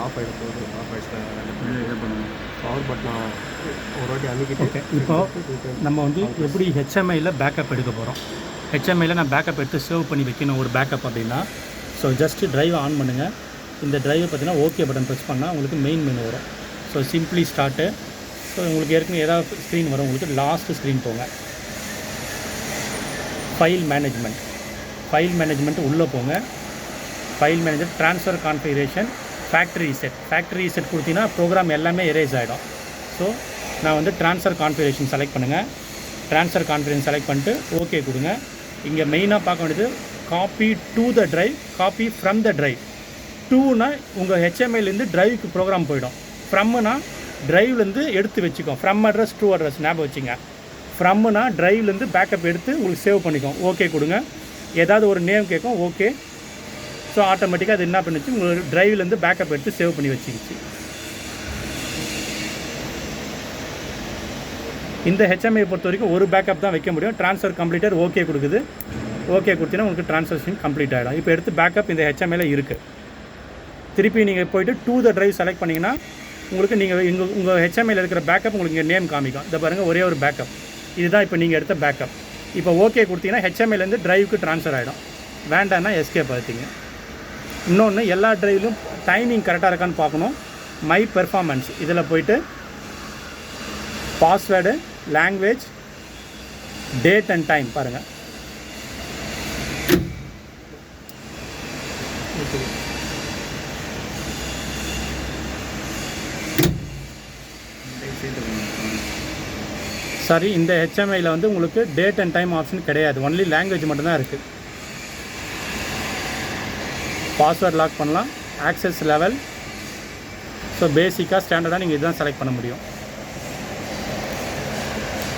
Of ஆகிட போகுது. Of ஆகிடுச்சு இதை பண்ணுவோம். பவர் பட்டனை ஒரு வாட்டி அமைக்கிட்டு. ஓகே, இப்போது நம்ம வந்து எப்படி ஹெச்எம்ஐயில் பேக்கப் எடுக்க போகிறோம். ஹெச்எம்ஐயில் நான் பேக்கப் எடுத்து சேவ் பண்ணி வைக்கணும் ஒரு பேக்கப் அப்படின்னா, ஸோ ஜஸ்ட்டு ட்ரைவை ஆன் பண்ணுங்கள். இந்த ட்ரைவை பார்த்தீங்கன்னா ஓகே பட்டன் ப்ரெஸ் பண்ணால் உங்களுக்கு மெயின் மெனு வரும். So simply start. ஸோ உங்களுக்கு ஏற்கனவே ஏதாவது ஸ்க்ரீன் வரும், உங்களுக்கு லாஸ்ட்டு ஸ்க்ரீன் போங்க. ஃபைல் மேனேஜ்மெண்ட் உள்ளே போங்க. File manager, transfer configuration, factory reset கொடுத்தீங்கன்னா ப்ரோக்ராம் எல்லாமே எரேஸ் ஆகிடும். ஸோ நான் வந்து ட்ரான்ஸ்ஃபர் கான்ஃபிகரேஷன் செலக்ட் பண்ணுங்கள். ட்ரான்ஸ்ஃபர் கான்ஃபிகரேஷன் செலக்ட் பண்ணிட்டு ஓகே கொடுங்க. இங்கே மெயினாக பார்க்க வேண்டியது copy to the drive, copy from the drive. டூனா உங்கள் ஹெச்எம்ஐலேருந்து ட்ரைவுக்கு ப்ரோக்ராம் போயிடும். ஃப்ரம்முனா ட்ரைவ்லேருந்து எடுத்து வச்சுக்கோம். ஃப்ரம் அட்ரஸ் டு அட்ரஸ் ஞாபகம் வச்சுங்க. ஃப்ரம்முனா ட்ரைவ்லேருந்து பேக்கப் எடுத்து உங்களுக்கு சேவ் பண்ணிக்கோம். ஓகே கொடுங்க. ஏதாவது ஒரு நேம் கேட்கும், ஓகே. ஸோ ஆட்டோமேட்டிக்காக அது என்ன பண்ணிச்சு, உங்களுக்கு ட்ரைவ்லேருந்து பேக்கப் எடுத்து சேவ் பண்ணி வச்சுக்கிச்சு. இந்த ஹெச்எம்ஐ பொறுத்த வரைக்கும் ஒரு பேக்கப் தான் வைக்க முடியும். ட்ரான்ஸ்ஃபர் கம்ப்ளீட்டர் ஓகே கொடுக்குது. ஓகே கொடுத்தீங்கன்னா உங்களுக்கு ட்ரான்ஸ்ஃபர்ஷன் கம்ப்ளீட் ஆகிடும். இப்போ எடுத்து பேக்கப் இந்த ஹெச்எம்ஐயில் இருக்குது. திருப்பி நீங்கள் போய்ட்டு டூ த ட்ரைவ் செலக்ட் பண்ணிங்கன்னா உங்களுக்கு உங்கள் ஹெச்எம்ஐயில் இருக்கிற பேக்கப் உங்களுக்கு இங்கே நேம் காமிக்கும். இதை பாருங்கள், ஒரே ஒரு பேக்கப் இதுதான் இப்போ நீங்கள் எடுத்த பேக்கப். இப்போ ஓகே கொடுத்தீங்கன்னா ஹெச்எம்ஐலேருந்து ட்ரைவுக்கு ட்ரான்ஸ்ஃபர் ஆகிடும். வேண்டாம்னா எஸ்கேப் ஆகிட்டீங்க. இன்னொன்று, எல்லா ட்ரைவ்லையும் டைமிங் கரெக்டாக இருக்கான்னு பார்க்கணும். மை பெர்ஃபார்மன்ஸ் இதில் போய்ட்டு password, language, date and time பாருங்கள். சாரி, இந்த ஹெச்எம்ஐயில் வந்து உங்களுக்கு டேட் அண்ட் டைம் ஆப்ஷன் கிடையாது. ஒன்லி லாங்குவேஜ் மட்டும்தான் இருக்குது. பாஸ்வேர்ட் லாக் பண்ணலாம், ஆக்சஸ் லெவல். ஸோ பேசிக்காக ஸ்டாண்டர்டாக நீங்கள் இதுதான் செலக்ட் பண்ண முடியும்.